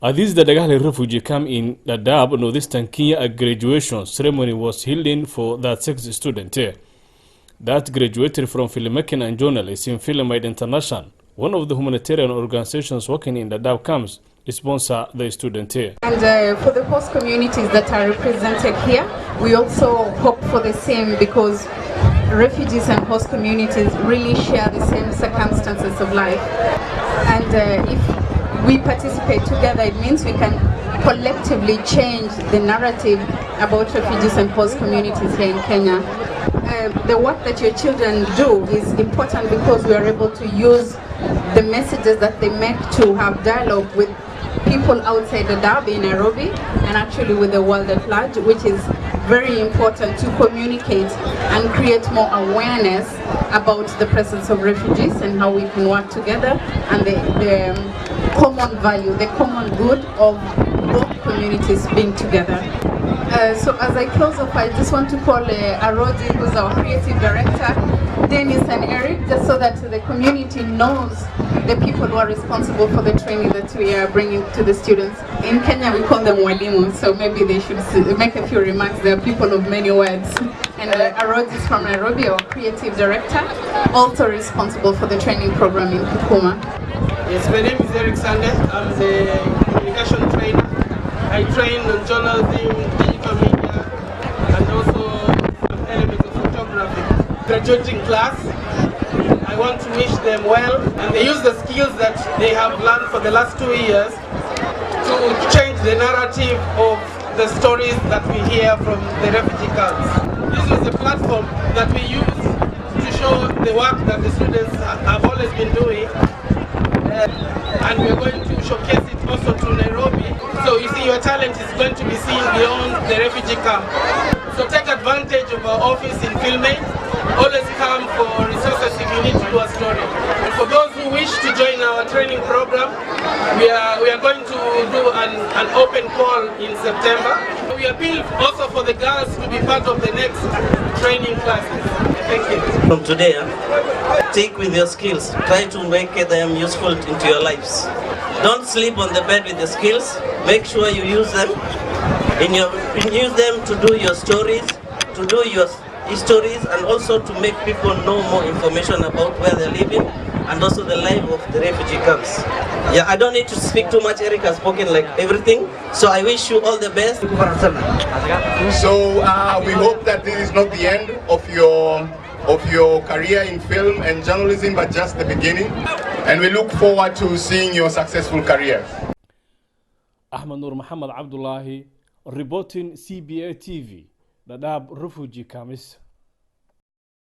This Dadaab refugee camp in Dadaab, northeastern Kenya, a graduation ceremony was held for that 6 student here. That graduated from filmmaking and journalism in Film Made International, one of the humanitarian organizations working in Dadaab camps, sponsor the student here. And for the host communities that are represented here, we also hope for the same, because refugees and host communities really share the same circumstances of life. And if we participate together, it means we can collectively change the narrative about refugees and host communities here in Kenya. The work that your children do is important because we are able to use the messages that they make to have dialogue with people outside Dadaab in Nairobi and actually with the world at large, which is very important to communicate and create more awareness about the presence of refugees and how we can work together and the common value, the common good of both communities being together. So as I close off, I just want to call Arodi, who's our creative director, Dennis and Eric, just so that the community knows the people who are responsible for the training that we are bringing to the students. In Kenya we call them walimu, so maybe they should make a few remarks. They are people of many words. And Arodi is from Nairobi, our creative director, also responsible for the training program in Kukuma. Yes, my name is Eric Sande. I'm the communication trainer. I train on journalism, digital media, and also some elements of photography. Graduating class, I want to wish them well, and they use the skills that they have learned for the last 2 years to change the narrative of the stories that we hear from the refugee camps. This is a platform that we use to show the work that the students have always been doing. And we are going to showcase it also to Nairobi. So you see, your talent is going to be seen beyond the refugee camp. So take advantage of our office in Filmmaking. Always come for resources if you need to do a story. And for those who wish to join our training program, we are going to do an open call in September. We appeal also for the girls to be part of the next training classes. Thank you. From today, take with your skills, try to make them useful into your lives. Don't sleep on the bed with the skills. Make sure you use them use them to do your stories, to do your histories, and also to make people know more information about where they're living and also the life of the refugee camps. Yeah, I don't need to speak too much. Eric has spoken like everything. So I wish you all the best. So we hope that this is not the end of your career in film and journalism, but just the beginning. And we look forward to seeing your successful career. Ahmed Nur Muhammad Abdullahi, reporting CBA TV, Dadaab refugee camps.